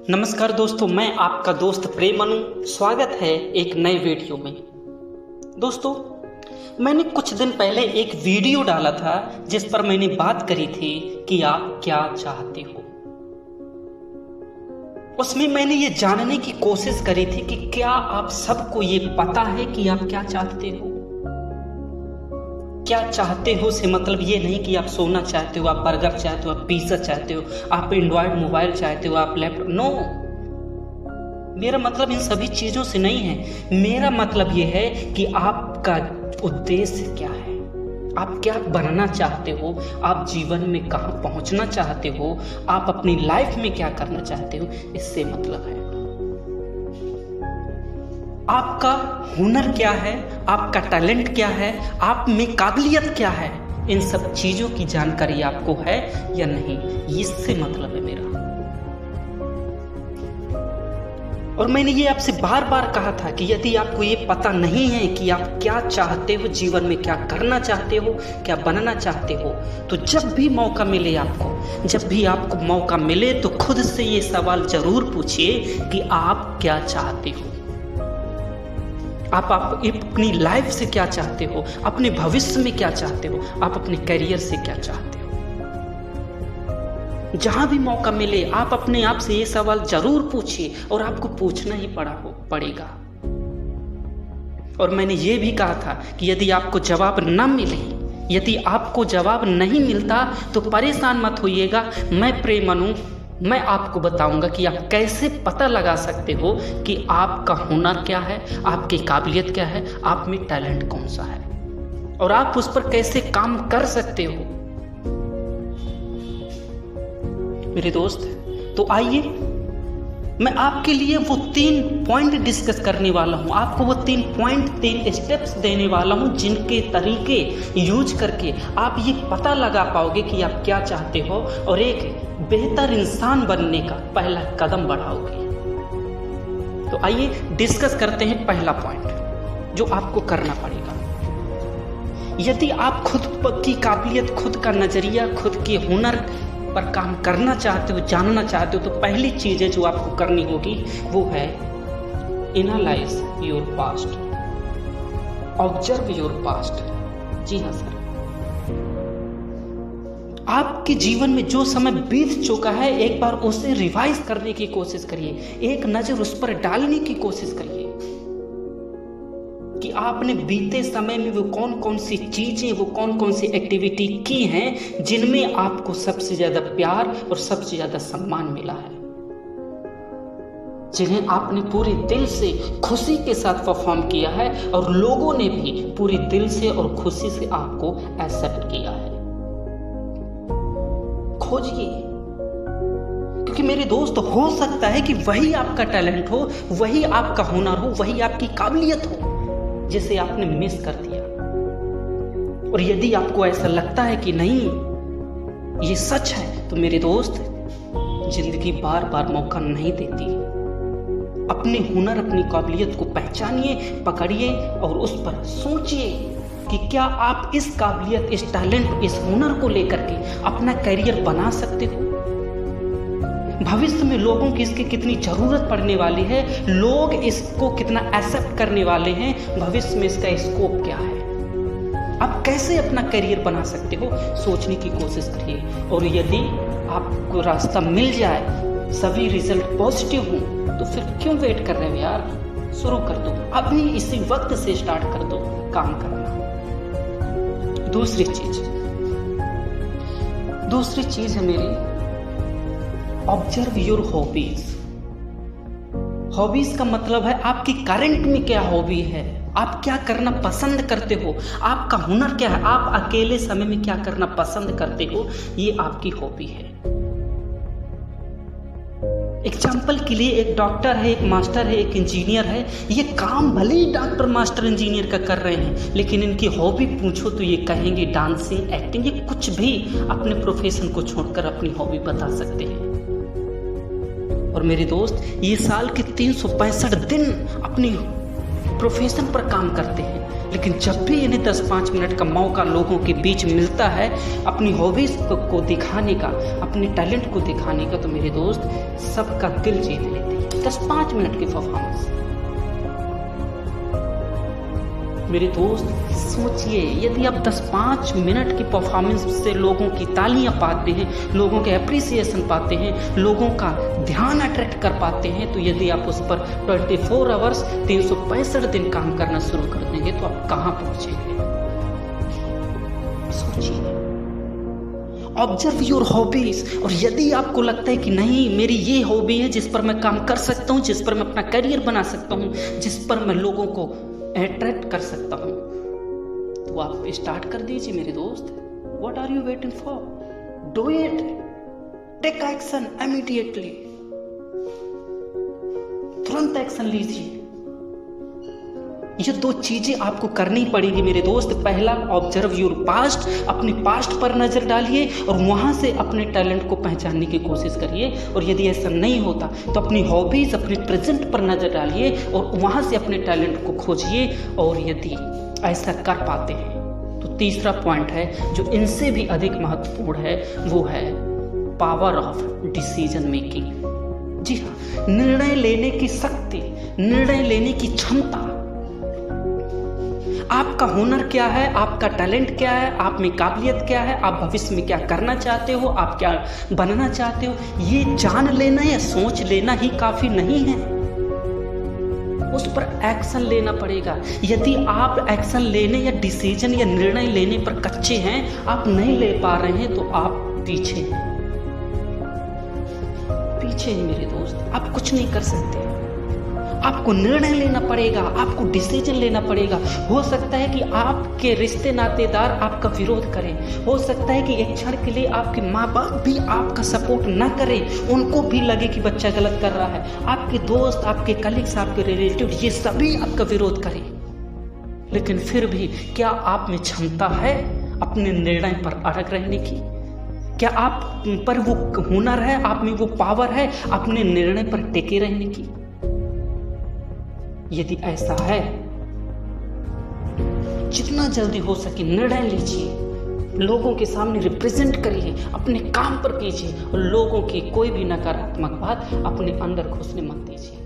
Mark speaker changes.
Speaker 1: नमस्कार दोस्तों, मैं आपका दोस्त प्रेम मनु। स्वागत है एक नए वीडियो में। दोस्तों, मैंने कुछ दिन पहले एक वीडियो डाला था जिस पर मैंने बात करी थी कि आप क्या चाहते हो। उसमें मैंने ये जानने की कोशिश करी थी कि क्या आप सबको ये पता है कि आप क्या चाहते हो। क्या चाहते हो से मतलब ये नहीं कि आप सोना चाहते हो, आप बर्गर चाहते हो, आप पिज्जा चाहते हो, आप एंड्रॉयड मोबाइल चाहते हो, आप लैपटॉप। नो, मेरा मतलब इन सभी चीजों से नहीं है। मेरा मतलब ये है कि आपका उद्देश्य क्या है, आप क्या बनना चाहते हो, आप जीवन में कहाँ पहुंचना चाहते हो, आप अपनी लाइफ में क्या करना चाहते हो। इससे मतलब है आपका हुनर क्या है, आपका टैलेंट क्या है, आप में काबिलियत क्या है। इन सब चीजों की जानकारी आपको है या नहीं, इससे मतलब है मेरा। और मैंने ये आपसे बार बार कहा था कि यदि आपको ये पता नहीं है कि आप क्या चाहते हो, जीवन में क्या करना चाहते हो, क्या बनना चाहते हो, तो जब भी मौका मिले आपको मौका मिले तो खुद से ये सवाल जरूर पूछिए कि आप क्या चाहते हो। आप अपनी लाइफ से क्या चाहते हो, अपने भविष्य में क्या चाहते हो, आप अपने करियर से क्या चाहते हो। जहां भी मौका मिले आप अपने आप से ये सवाल जरूर पूछिए, और आपको पूछना ही पड़ेगा। और मैंने ये भी कहा था कि यदि आपको जवाब न मिले, यदि आपको जवाब नहीं मिलता तो परेशान मत होइएगा। मैं प्रेम मनु, मैं आपको बताऊंगा कि आप कैसे पता लगा सकते हो कि आपका हुनर क्या है, आपकी काबिलियत क्या है, आप में टैलेंट कौन सा है, और आप उस पर कैसे काम कर सकते हो। मेरे दोस्त, तो आइए मैं आपके लिए वो 3 पॉइंट डिस्कस करने वाला हूं, आपको वो 3 स्टेप्स देने वाला हूं जिनके तरीके यूज करके आप ये पता लगा पाओगे कि आप क्या चाहते हो और एक बेहतर इंसान बनने का पहला कदम बढ़ाओगे। तो आइए डिस्कस करते हैं पहला पॉइंट जो आपको करना पड़ेगा। यदि आप खुद की काबिलियत, खुद का नजरिया, खुद के हुनर पर काम करना चाहते हो, जानना चाहते हो, तो पहली चीज है जो आपको करनी होगी वो है analyse your past, observe your past. जी हाँ सर, आपके जीवन में जो समय बीत चुका है एक बार उसे रिवाइज करने की कोशिश करिए, एक नजर उस पर डालने की कोशिश करिए कि आपने बीते समय में वो कौन कौन सी चीजें, वो कौन कौन सी एक्टिविटी की हैं जिनमें आपको सबसे ज्यादा प्यार और सबसे ज्यादा सम्मान मिला है, जिन्हें आपने पूरे दिल से खुशी के साथ परफॉर्म किया है और लोगों ने भी पूरे दिल से और खुशी से आपको एक्सेप्ट किया है। खोजिए, क्योंकि मेरे दोस्त, हो सकता है कि वही आपका टैलेंट हो, वही आपका हुनर हो, वही आपकी काबिलियत हो जिसे आपने मिस कर दिया। और यदि आपको ऐसा लगता है कि नहीं ये सच है, तो मेरे दोस्त, जिंदगी बार बार मौका नहीं देती। अपने हुनर, अपनी काबिलियत को पहचानिए, पकड़िए और उस पर सोचिए कि क्या आप इस काबिलियत, इस टैलेंट, इस हुनर को लेकर के अपना करियर बना सकते हो। भविष्य में लोगों की इसकी कितनी जरूरत पड़ने वाली है, लोग इसको कितना एक्सेप्ट करने वाले हैं, भविष्य में इसका स्कोप क्या है, आप कैसे अपना करियर बना सकते हो, सोचने की कोशिश करिए। और यदि आपको रास्ता मिल जाए, सभी रिजल्ट पॉजिटिव हो, तो फिर क्यों वेट कर रहे हो यार, शुरू कर दो, अभी इसी वक्त से स्टार्ट कर दो काम करना। दूसरी चीज है मेरी, ऑब्जर्व योर हॉबीज। हॉबीज का मतलब है आपकी करंट में क्या हॉबी है, आप क्या करना पसंद करते हो, आपका हुनर क्या है, आप अकेले समय में क्या करना पसंद करते हो, ये आपकी हॉबी है। एग्जाम्पल के लिए एक डॉक्टर है, एक मास्टर है, एक इंजीनियर है, ये काम भले ही डॉक्टर, मास्टर, इंजीनियर का कर रहे हैं, लेकिन इनकी हॉबी पूछो तो ये कहेंगे डांसिंग, एक्टिंग, ये कुछ भी अपने प्रोफेशन को छोड़कर अपनी हॉबी बता सकते हैं। और मेरे दोस्त, ये साल के 365 दिन अपनी प्रोफेशन पर काम करते हैं, लेकिन जब भी इन्हें 10-5 मिनट का मौका लोगों के बीच मिलता है अपनी हॉबीज को दिखाने का, अपने टैलेंट को दिखाने का, तो मेरे दोस्त सबका दिल जीत लेते हैं। 10-5 मिनट की परफॉर्मेंस। मेरे दोस्त सोचिए, यदि आप 10-5 मिनट की परफॉर्मेंस से लोगों की तालियां पाते हैं, लोगों के अप्रिसिएशन पाते हैं, लोगों का ध्यान अट्रैक्ट कर पाते हैं, तो यदि आप उस पर 24 आवर्स 365 दिन काम करना शुरू कर देंगे तो आप कहां पहुंचेंगे? सोचिए। Observe your hobbies. और यदि आपको लगता है कि नहीं, मेरी ये हॉबी है जिस पर मैं काम कर सकता हूं, जिस पर मैं अपना करियर बना सकता हूं, जिस पर मैं लोगों को अट्रैक्ट कर सकता हूं, तो आप स्टार्ट कर दीजिए मेरे दोस्त। What are you waiting for? Do it, take action immediately. तुरंत एक्शन लीजिए। ये 2 चीजें आपको करनी पड़ेगी मेरे दोस्त। पहला, ऑब्जर्व योर पास्ट, अपने पास्ट पर नजर डालिए और वहां से अपने टैलेंट को पहचानने की कोशिश करिए। और यदि ऐसा नहीं होता तो अपनी हॉबीज, अपने प्रेजेंट पर नजर डालिए और वहां से अपने टैलेंट को खोजिए। और यदि ऐसा कर पाते हैं तो तीसरा पॉइंट है जो इनसे भी अधिक महत्वपूर्ण है, वो है पावर ऑफ डिसीजन मेकिंग। जी हाँ, निर्णय लेने की शक्ति, निर्णय लेने की क्षमता। आपका हुनर क्या है, आपका टैलेंट क्या है, आप में काबिलियत क्या है, आप भविष्य में क्या करना चाहते हो, आप क्या बनना चाहते हो, ये जान लेना या सोच लेना ही काफी नहीं है। उस पर एक्शन लेना पड़ेगा। यदि आप एक्शन लेने या डिसीजन या निर्णय लेने पर कच्चे हैं, आप नहीं ले पा रहे हैं, तो आप पीछे हैं। पीछे हैं मेरे दोस्त, आप कुछ नहीं कर सकते। आपको निर्णय लेना पड़ेगा, आपको डिसीजन लेना पड़ेगा। हो सकता है कि आपके रिश्ते नातेदार आपका विरोध करें, हो सकता है कि एक क्षण के लिए आपके माँ बाप भी आपका सपोर्ट ना करें, उनको भी लगे कि बच्चा गलत कर रहा है। आपके दोस्त, आपके कलीग्स, आपके रिलेटिव, ये सभी आपका विरोध करें, लेकिन फिर भी क्या आप में क्षमता है अपने निर्णय पर अड़ग रहने की? क्या आप पर वो हुनर है, आप में वो पावर है अपने निर्णय पर टिके रहने की? यदि ऐसा है, जितना जल्दी हो सके निर्णय लीजिए, लोगों के सामने रिप्रेजेंट करिए, अपने काम पर कीजिए और लोगों की कोई भी नकारात्मक बात अपने अंदर घुसने मत दीजिए।